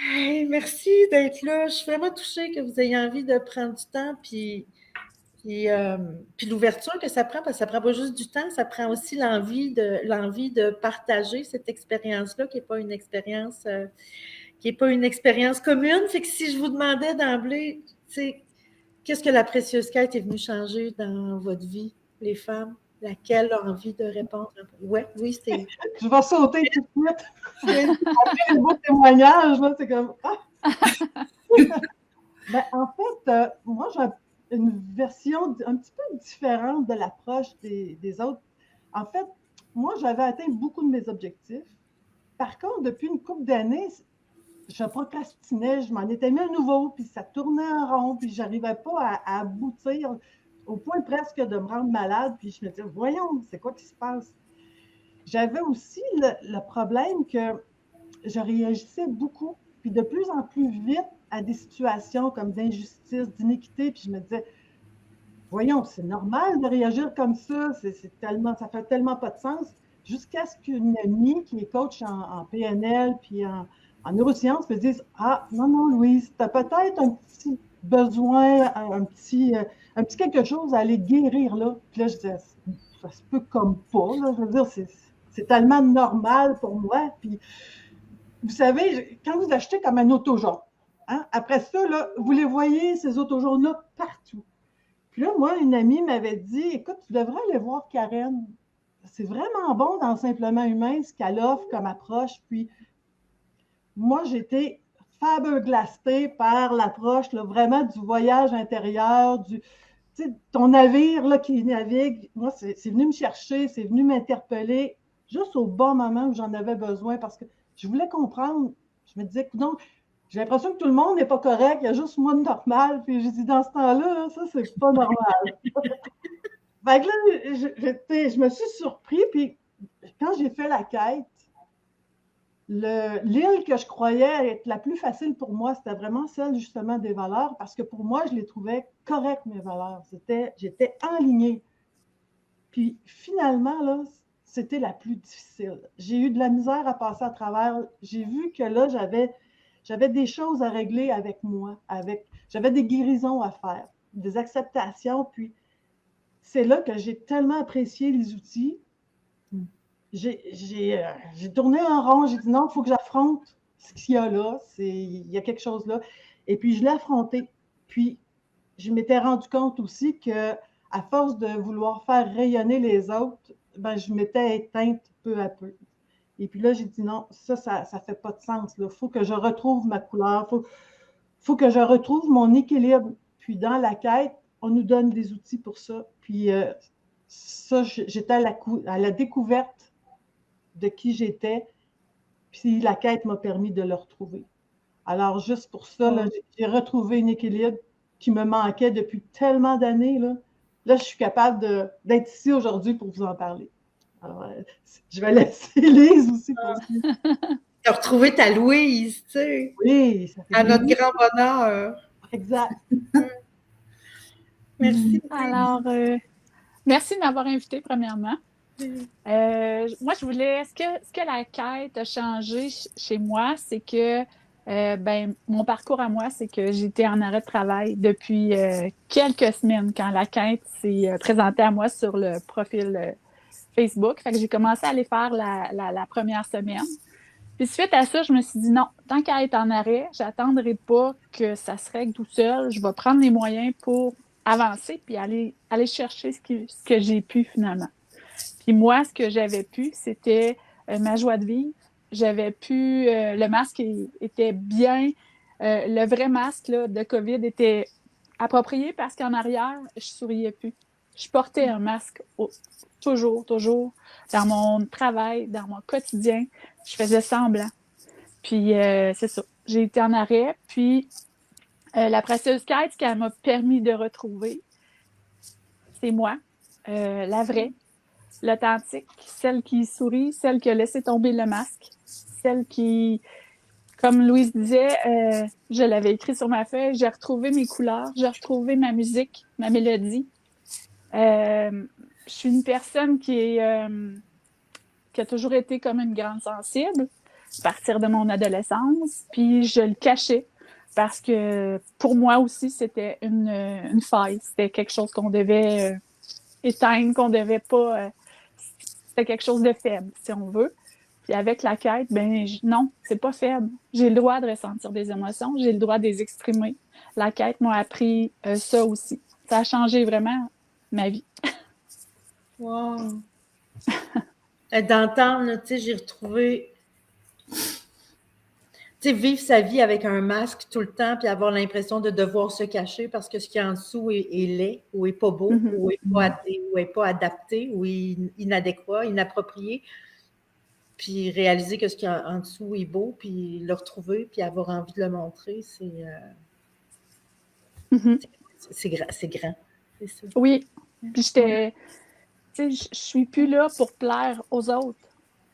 Hey, merci d'être là. Je suis vraiment touchée que vous ayez envie de prendre du temps, puis l'ouverture que ça prend, parce que ça prend pas juste du temps, ça prend aussi l'envie de partager cette expérience-là, qui est pas une expérience commune. Fait que si je vous demandais d'emblée, tu sais, qu'est-ce que la précieuse quête est venue changer dans votre vie, les femmes? Laquelle a envie de répondre? Ouais, oui, c'est. Je vais sauter tout de suite. Après les beaux témoignages, là, c'est comme Ben, en fait, moi, j'ai une version un petit peu différente de l'approche des autres. En fait, moi, j'avais atteint beaucoup de mes objectifs. Par contre, depuis une couple d'années, je procrastinais, je m'en étais mis un nouveau, puis ça tournait en rond, puis j'arrivais pas à aboutir au point presque de me rendre malade, puis je me disais, voyons, c'est quoi qui se passe? J'avais aussi le problème que je réagissais beaucoup, puis de plus en plus vite à des situations comme d'injustice, d'iniquité, puis je me disais, voyons, c'est normal de réagir comme ça, tellement, ça fait tellement pas de sens, jusqu'à ce qu'une amie qui est coach en PNL, puis en neurosciences, me dise, ah, non, non, Louise, tu as peut-être un petit besoin, un petit quelque chose à aller guérir là. Puis là, je disais, ça se peut comme pas, là, je veux dire, c'est tellement normal pour moi, puis vous savez, quand vous achetez comme un auto jaune, hein, après ça, là, vous les voyez, ces autos jaunes-là, partout. Puis là, moi, une amie m'avait dit, écoute, tu devrais aller voir Karen. C'est vraiment bon dans Simplement Humain ce qu'elle offre comme approche. Puis moi, j'étais faberglastée par l'approche là, vraiment du voyage intérieur, ton navire là, qui navigue. Moi, c'est venu me chercher, c'est venu m'interpeller juste au bon moment où j'en avais besoin parce que je voulais comprendre. Je me disais, non, j'ai l'impression que tout le monde n'est pas correct, il y a juste moi de normal. Puis j'ai dit, dans ce temps-là, ça, c'est pas normal. Fait que là, je me suis surpris, puis quand j'ai fait la quête, l'île que je croyais être la plus facile pour moi, c'était vraiment celle justement des valeurs, parce que pour moi, je les trouvais correctes, mes valeurs. J'étais alignée. Puis finalement, là, c'était la plus difficile. J'ai eu de la misère à passer à travers. J'ai vu que là, j'avais des choses à régler avec moi, j'avais des guérisons à faire, des acceptations. Puis c'est là que j'ai tellement apprécié les outils. J'ai tourné en rond, j'ai dit non, il faut que j'affronte ce qu'il y a là, il y a quelque chose là. Et puis je l'ai affronté. Puis je m'étais rendu compte aussi que à force de vouloir faire rayonner les autres, ben, je m'étais éteinte peu à peu. Et puis là, j'ai dit non, ça fait pas de sens. Il faut que je retrouve ma couleur, faut que je retrouve mon équilibre. Puis dans la quête, on nous donne des outils pour ça. Puis ça, j'étais à la découverte de qui j'étais, puis la quête m'a permis de le retrouver. Alors, juste pour ça, là, j'ai retrouvé un équilibre qui me manquait depuis tellement d'années. Là, je suis capable d'être ici aujourd'hui pour vous en parler. Alors, je vais laisser Lise aussi continuer. De retrouver ta Louise, tu sais. Oui, ça fait à notre grand bonheur. Exact. Merci. Alors, merci de m'avoir invité, premièrement. Moi, je voulais. Ce que la quête a changé chez moi, c'est que mon parcours à moi, c'est que j'étais en arrêt de travail depuis quelques semaines quand la quête s'est présentée à moi sur le profil Facebook. Fait que j'ai commencé à aller faire la première semaine. Puis suite à ça, je me suis dit non, tant qu'à être en arrêt, j'attendrai pas que ça se règle tout seul. Je vais prendre les moyens pour avancer puis aller chercher ce que j'ai pu finalement. Puis moi, ce que j'avais pu, c'était ma joie de vivre. J'avais pu, le masque était bien, le vrai masque là, de COVID était approprié parce qu'en arrière, je souriais plus. Je portais un masque toujours, dans mon travail, dans mon quotidien. Je faisais semblant. Puis c'est ça. J'ai été en arrêt. Puis la précieuse quête, ce qu'elle m'a permis de retrouver, c'est moi, la vraie, l'authentique, celle qui sourit, celle qui a laissé tomber le masque, celle qui, comme Louise disait, je l'avais écrit sur ma feuille, j'ai retrouvé mes couleurs, j'ai retrouvé ma musique, ma mélodie. Je suis une personne qui a toujours été comme une grande sensible. à partir de mon adolescence, puis je le cachais parce que pour moi aussi, c'était une faille. C'était quelque chose qu'on devait éteindre, qu'on devait pas... c'était quelque chose de faible, si on veut. Puis avec la quête, ben non, c'est pas faible. J'ai le droit de ressentir des émotions, j'ai le droit de les exprimer. La quête m'a appris ça aussi. Ça a changé vraiment ma vie. Wow! D'entendre, là, tu sais, j'ai retrouvé, tu sais, vivre sa vie avec un masque tout le temps, puis avoir l'impression de devoir se cacher parce que ce qu'il y a en dessous est laid, ou est pas beau, ou est pas adapté, ou est inadéquat, inapproprié. Puis réaliser que ce qu'il y a en dessous est beau, puis le retrouver, puis avoir envie de le montrer, c'est grand. C'est ça. Oui. Puis j'étais... Tu sais, je suis plus là pour plaire aux autres.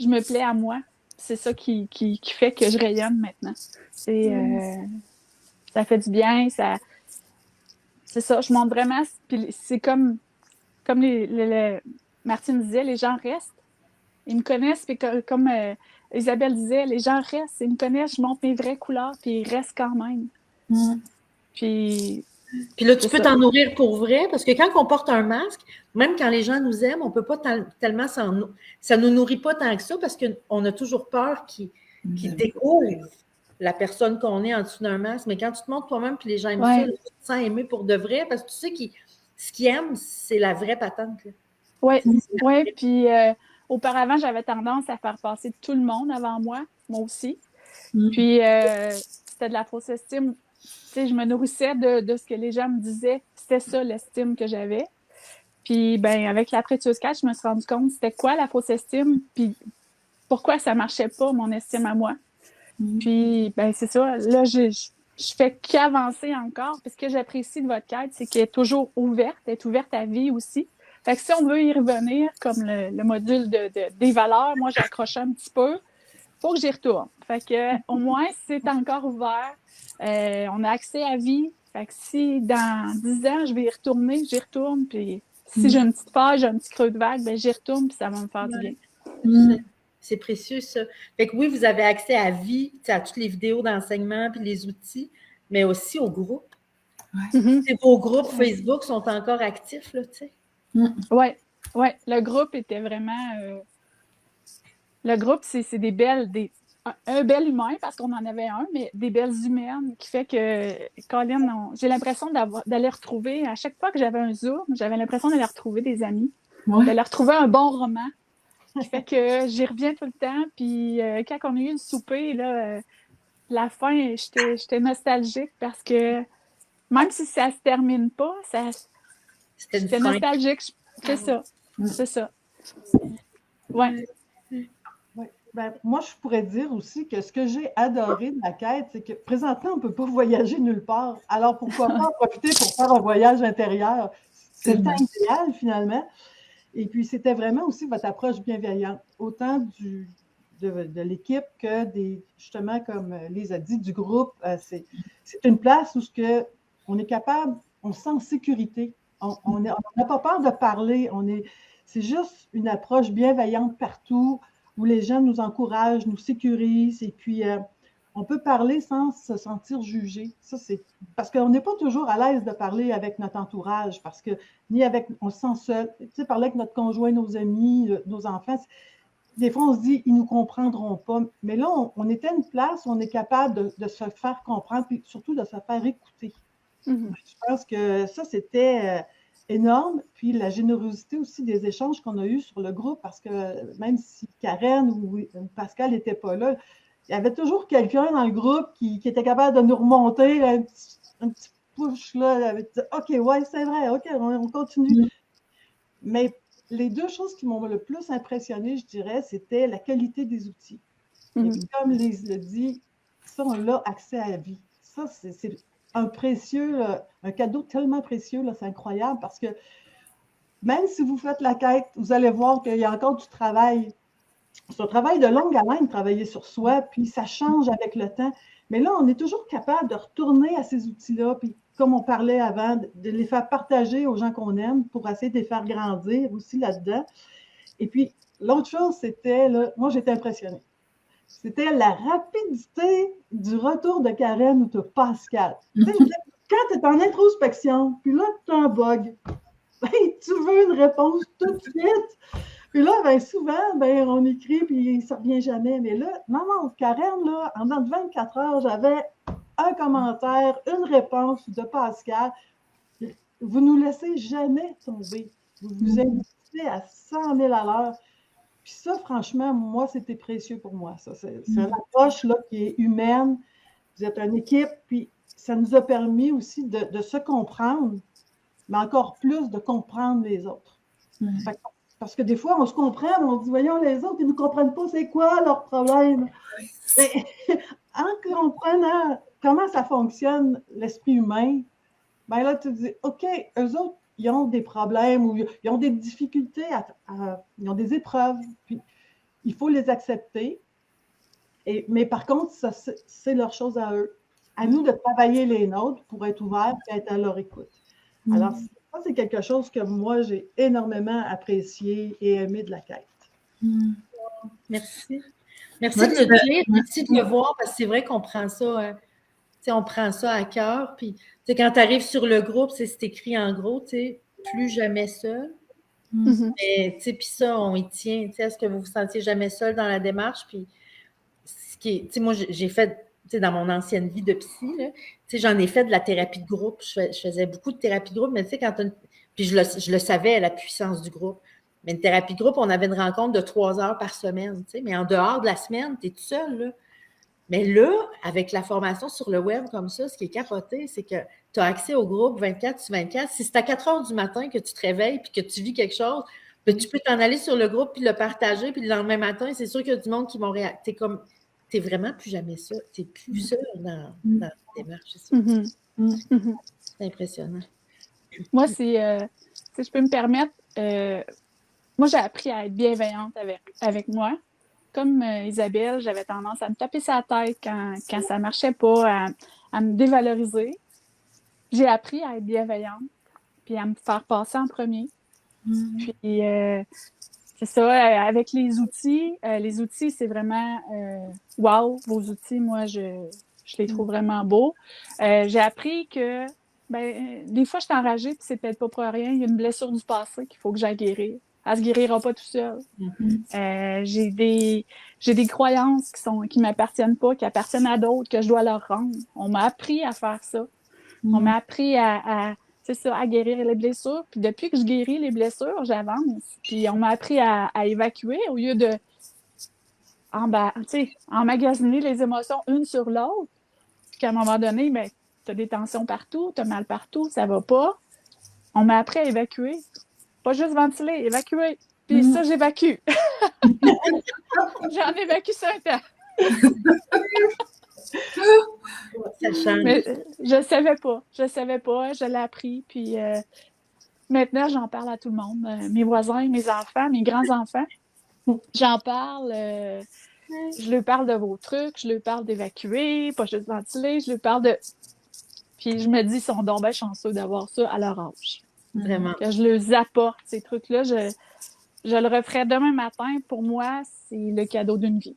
Je me plais à moi. C'est ça qui fait que je rayonne maintenant. Ça fait du bien, c'est ça, je montre vraiment, puis c'est comme Martine disait, les gens restent, ils me connaissent, puis comme Isabelle disait, les gens restent, ils me connaissent, je montre mes vraies couleurs, puis ils restent quand même. Puis là, tu peux t'en nourrir pour vrai, parce que quand on porte un masque, même quand les gens nous aiment, on ne peut pas tellement ça ne nous nourrit pas tant que ça, parce qu'on a toujours peur qu'ils découvrent la personne qu'on est en dessous d'un masque. Mais quand tu te montres toi-même, puis les gens aiment ça, tu te sens aimé pour de vrai, parce que tu sais que ce qu'ils aiment, c'est la vraie patente. Oui, puis auparavant, j'avais tendance à faire passer tout le monde avant moi aussi. Puis c'était de la fausse estime. Tu sais, je me nourrissais de ce que les gens me disaient. C'était ça, l'estime que j'avais. Puis, ben, avec la précieuse quête, je me suis rendu compte c'était quoi la fausse estime, puis pourquoi ça marchait pas, mon estime à moi. Puis, ben, c'est ça. Là, je fais qu'avancer encore. Puis, ce que j'apprécie de votre quête, c'est qu'elle est toujours ouverte. Elle est ouverte à vie aussi. Fait que si on veut y revenir, comme le module des valeurs, moi, j'accroche un petit peu. Faut que j'y retourne. Fait que, au moins, c'est encore ouvert. On a accès à vie. Fait que si dans 10 ans, je vais y retourner, j'y retourne. Puis, si j'ai une petite faille, j'ai un petit creux de vague, ben j'y retourne, puis ça va me faire du bien. C'est précieux, ça. Fait que oui, vous avez accès à vie, à toutes les vidéos d'enseignement puis les outils, mais aussi aux groupes. Vos groupes Facebook sont encore actifs, là, tu sais. Oui. Le groupe était vraiment... Le groupe, c'est un bel humain, parce qu'on en avait un, mais des belles humaines, qui fait que, Colin, j'ai l'impression d'aller retrouver, à chaque fois que j'avais un Zoom, j'avais l'impression d'aller retrouver des amis, d'aller retrouver un bon roman, qui fait que j'y reviens tout le temps, puis quand on a eu le souper, là, la fin, j'étais nostalgique, parce que même si ça se termine pas, j'étais nostalgique, c'est ça. Ouais. Ben, moi, je pourrais dire aussi que ce que j'ai adoré de la quête, c'est que présentement, on ne peut pas voyager nulle part. Alors, pourquoi pas en profiter pour faire un voyage intérieur? C'est le temps idéal, finalement. Et puis, c'était vraiment aussi votre approche bienveillante, autant de l'équipe que justement, comme Lise a dit, du groupe. C'est une place où on est capable, on se sent en sécurité. On n'a pas peur de parler. C'est juste une approche bienveillante partout, où les gens nous encouragent, nous sécurisent, et puis on peut parler sans se sentir jugé. Ça, c'est parce qu'on n'est pas toujours à l'aise de parler avec notre entourage, parce que on se sent seul. Tu sais, parler avec notre conjoint, nos amis, nos enfants, des fois, on se dit, ils ne nous comprendront pas. Mais là, on était à une place où on est capable de se faire comprendre, puis surtout de se faire écouter. Je pense que ça, c'était énorme. Puis la générosité aussi des échanges qu'on a eus sur le groupe, parce que même si Karen ou Pascal n'étaient pas là, il y avait toujours quelqu'un dans le groupe qui était capable de nous remonter un petit push là, avec OK, ouais, c'est vrai, OK, on continue. Mais les deux choses qui m'ont le plus impressionné, je dirais, c'était la qualité des outils. Et puis, comme Lise le dit, ça, on a accès à la vie. Ça, c'est un cadeau tellement précieux, c'est incroyable, parce que même si vous faites la quête, vous allez voir qu'il y a encore du travail. C'est un travail de longue haleine, travailler sur soi, puis ça change avec le temps. Mais là, on est toujours capable de retourner à ces outils-là, puis comme on parlait avant, de les faire partager aux gens qu'on aime pour essayer de les faire grandir aussi là-dedans. Et puis, l'autre chose, c'était, là, moi, j'étais impressionnée. c'était la rapidité du retour de Karen ou de Pascal. Tu sais, quand tu es en introspection, puis là, tu as un bug, ben, tu veux une réponse tout de suite. Puis là, ben, souvent, ben, on écrit, puis ça ne revient jamais. Mais là, non, Karen, là, en 24 heures, j'avais un commentaire, une réponse de Pascal. Vous ne nous laissez jamais tomber. Vous vous investissez à 100 000 à l'heure. Puis ça, franchement, moi, c'était précieux pour moi. Ça. C'est une approche là, qui est humaine. Vous êtes une équipe, puis ça nous a permis aussi de se comprendre, mais encore plus de comprendre les autres. Parce que des fois, on se comprend, mais on se dit, voyons, les autres, ils ne nous comprennent pas, c'est quoi leur problème? Mais, en comprenant comment ça fonctionne, l'esprit humain, ben là, tu te dis, OK, eux autres, ils ont des problèmes ou ils ont des difficultés, ils ont des épreuves, puis il faut les accepter. Mais par contre, ça, c'est leur chose à eux. À nous de travailler les nôtres pour être ouverts et être à leur écoute. Alors, ça, c'est quelque chose que moi, j'ai énormément apprécié et aimé de la quête. Merci. Merci de le dire, merci de le voir, parce que c'est vrai qu'on prend ça, on prend ça à cœur. Puis, quand tu arrives sur le groupe, c'est écrit en gros, plus jamais seul. Mais, puis ça, on y tient. À ce que vous vous sentiez jamais seul dans la démarche. Puis, ce qui est, moi, j'ai fait, dans mon ancienne vie de psy, j'en ai fait de la thérapie de groupe. Je faisais beaucoup de thérapie de groupe, mais puis je le savais, la puissance du groupe. Mais une thérapie de groupe, on avait une rencontre de 3 heures par semaine, mais en dehors de la semaine, tu es tout seul, là. Mais là, avec la formation sur le web comme ça, ce qui est capoté, c'est que tu as accès au groupe 24/24. Si c'est à 4 heures du matin que tu te réveilles et que tu vis quelque chose, ben, tu peux t'en aller sur le groupe puis le partager, puis le lendemain matin, c'est sûr qu'il y a du monde qui vont réagir. T'es vraiment plus jamais seul. T'es plus seul dans la démarche. C'est impressionnant. Moi, si je peux me permettre, moi, j'ai appris à être bienveillante avec moi. Comme Isabelle, j'avais tendance à me taper sa tête quand ça ne marchait pas, à me dévaloriser. J'ai appris à être bienveillante, puis à me faire passer en premier. Puis, c'est ça, avec les outils, c'est vraiment wow, vos outils, moi, je les trouve vraiment beaux. J'ai appris que, des fois, je suis enragée, puis c'est peut-être pas pour rien. Il y a une blessure du passé qu'il faut que j'aille guérir. Elle se guérira pas tout seul. J'ai des croyances qui m'appartiennent pas, qui appartiennent à d'autres, que je dois leur rendre. On m'a appris à faire ça. On m'a appris à guérir les blessures. Puis depuis que je guéris les blessures, j'avance. Puis on m'a appris à évacuer au lieu de emmagasiner les émotions une sur l'autre. Puis qu'à un moment donné, tu as des tensions partout, tu as mal partout, ça va pas. On m'a appris à évacuer. Pas juste ventiler, évacuer. Puis ça, j'évacue. J'en évacue ça un temps. Ça change. Mais je savais pas, je l'ai appris, puis maintenant j'en parle à tout le monde, mes voisins, mes enfants, mes grands-enfants, j'en parle, je leur parle de vos trucs, je leur parle d'évacuer, pas juste ventiler, je leur parle de... Puis je me dis, ils sont donc bien chanceux d'avoir ça à leur âge. Vraiment. Que je leur apporte ces trucs-là, je le referai demain matin, pour moi, c'est le cadeau d'une vie.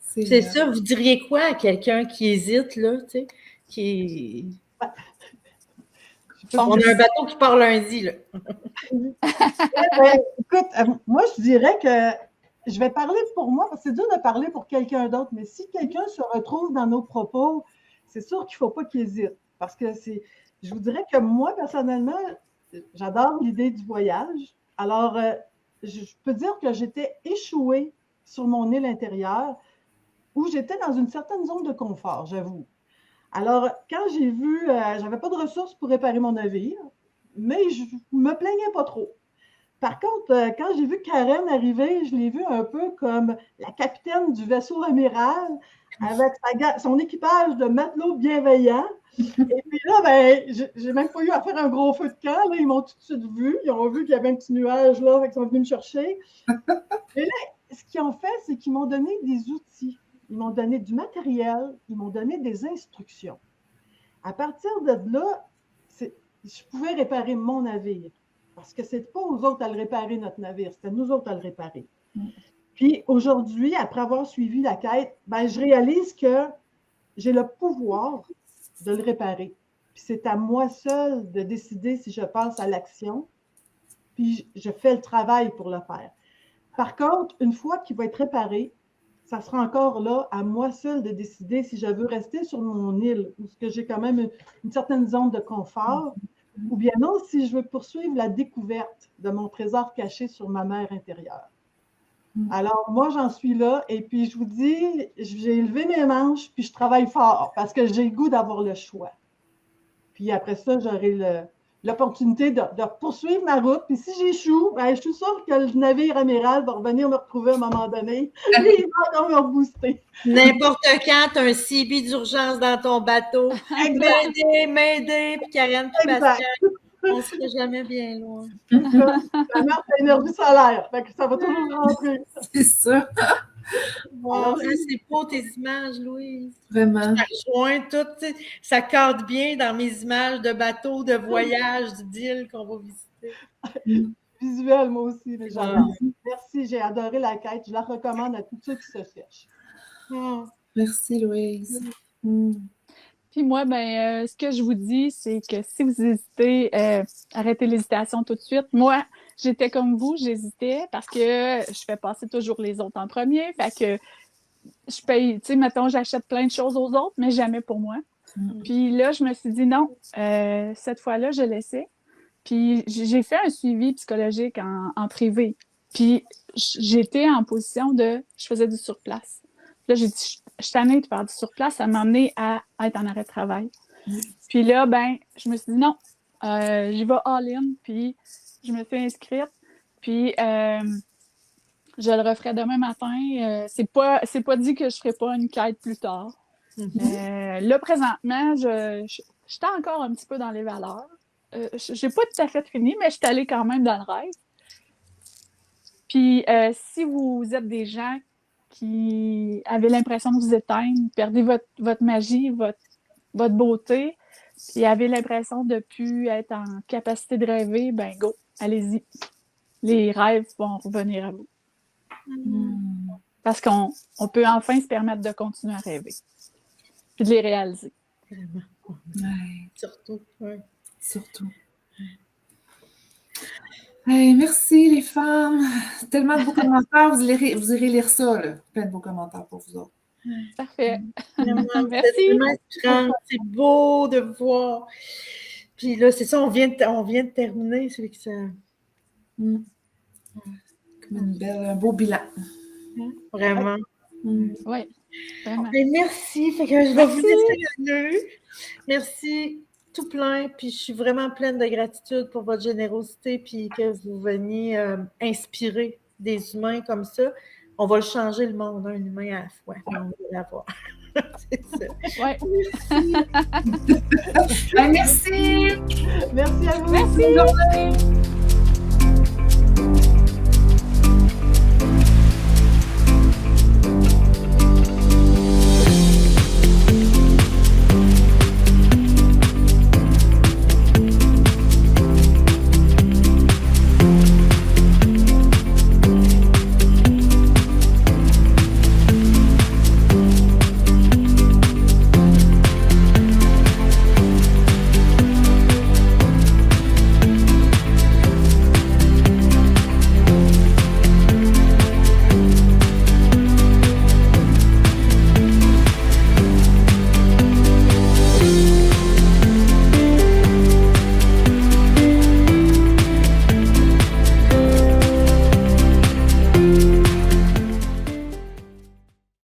C'est ça, vous diriez quoi à quelqu'un qui hésite, là, tu sais, qui est... On a un bateau qui part lundi, là. Écoute, moi, je dirais que je vais parler pour moi, parce que c'est dur de parler pour quelqu'un d'autre, mais si quelqu'un se retrouve dans nos propos, c'est sûr qu'il ne faut pas qu'il hésite. Parce que je vous dirais que moi, personnellement, j'adore l'idée du voyage. Alors, je peux dire que j'étais échouée sur mon île intérieure, où j'étais dans une certaine zone de confort, j'avoue. Alors, quand j'ai vu, j'avais pas de ressources pour réparer mon navire, mais je me plaignais pas trop. Par contre, quand j'ai vu Karen arriver, je l'ai vue un peu comme la capitaine du vaisseau amiral, avec son équipage de matelots bienveillants. Et puis là, j'ai même pas eu à faire un gros feu de camp. Là, ils m'ont tout de suite vu. Ils ont vu qu'il y avait un petit nuage là, ils sont venus me chercher. Et là, ce qu'ils ont fait, c'est qu'ils m'ont donné des outils. Ils m'ont donné du matériel, ils m'ont donné des instructions. À partir de là, je pouvais réparer mon navire. Parce que ce n'était pas aux autres à le réparer, notre navire. C'était nous autres à le réparer. Puis aujourd'hui, après avoir suivi la quête, ben, je réalise que j'ai le pouvoir de le réparer. Puis c'est à moi seule de décider si je passe à l'action, puis je fais le travail pour le faire. Par contre, une fois qu'il va être réparé, ça sera encore là à moi seule de décider si je veux rester sur mon île, où j'ai quand même une certaine zone de confort, ou bien non, si je veux poursuivre la découverte de mon trésor caché sur ma mer intérieure. Alors, moi, j'en suis là, et puis je vous dis, j'ai élevé mes manches, puis je travaille fort, parce que j'ai le goût d'avoir le choix. Puis après ça, j'aurai l'opportunité de poursuivre ma route. Puis si j'échoue, ben, je suis sûre que le navire amiral va revenir me retrouver à un moment donné. Puis il va encore me rebooster. N'importe quand, tu as un CB d'urgence dans ton bateau. M'aider, puis Karen, puis Pascal. On ne sera jamais bien loin. La marque à énergie solaire. Fait que ça va toujours rentrer. C'est ça. Wow, c'est beau tes images, Louise. Vraiment. Ça rejoint tout, ça cadre bien dans mes images de bateaux, de voyages, d'îles qu'on va visiter. Visuel, moi aussi, mais j'adore. Merci, j'ai adoré la quête. Je la recommande à tous ceux qui se cherchent. Merci, Louise. Puis moi, ben, ce que je vous dis, c'est que si vous hésitez, arrêtez l'hésitation tout de suite. Moi, j'étais comme vous, j'hésitais parce que je fais passer toujours les autres en premier. Fait que je paye, tu sais, mettons, j'achète plein de choses aux autres, mais jamais pour moi. Puis là, je me suis dit non, cette fois-là, je laissais. Puis j'ai fait un suivi psychologique en privé. Puis j'étais en position je faisais du surplace. Là, j'ai dit, je suis tannée de faire du surplace, ça m'a amené à être en arrêt de travail. Puis là, ben, je me suis dit non, j'y vais all-in, puis je me suis inscrite, puis je le referai demain matin. C'est pas dit que je ferai pas une quête plus tard. Là, présentement, j'étais encore un petit peu dans les valeurs. J'ai pas tout à fait fini, mais je suis allée quand même dans le rêve. Puis, si vous êtes des gens qui avaient l'impression de vous éteindre, perdez votre magie, votre beauté, et avez l'impression de ne plus être en capacité de rêver, ben go, allez-y. Les rêves vont revenir à vous. Parce qu'on peut enfin se permettre de continuer à rêver. Puis de les réaliser. Vraiment. Ouais. Surtout. Ouais. Surtout. Hey, merci les femmes. Tellement de beaux commentaires. Vous irez lire ça, là. Plein de beaux commentaires pour vous autres. Parfait. Vraiment, merci. C'est beau de voir. Puis là, c'est ça, on vient de terminer. Celui qui ça... Comme un beau bilan. Vraiment. Oui, vraiment. Et merci. Fait que je vais vous laisser le nœud. Merci tout plein. Puis je suis vraiment pleine de gratitude pour votre générosité. Puis que vous veniez inspirer des humains comme ça. On va le changer le monde, un humain à la fois. On va l'avoir. C'est ça. Ouais. Merci. Merci à vous. Merci.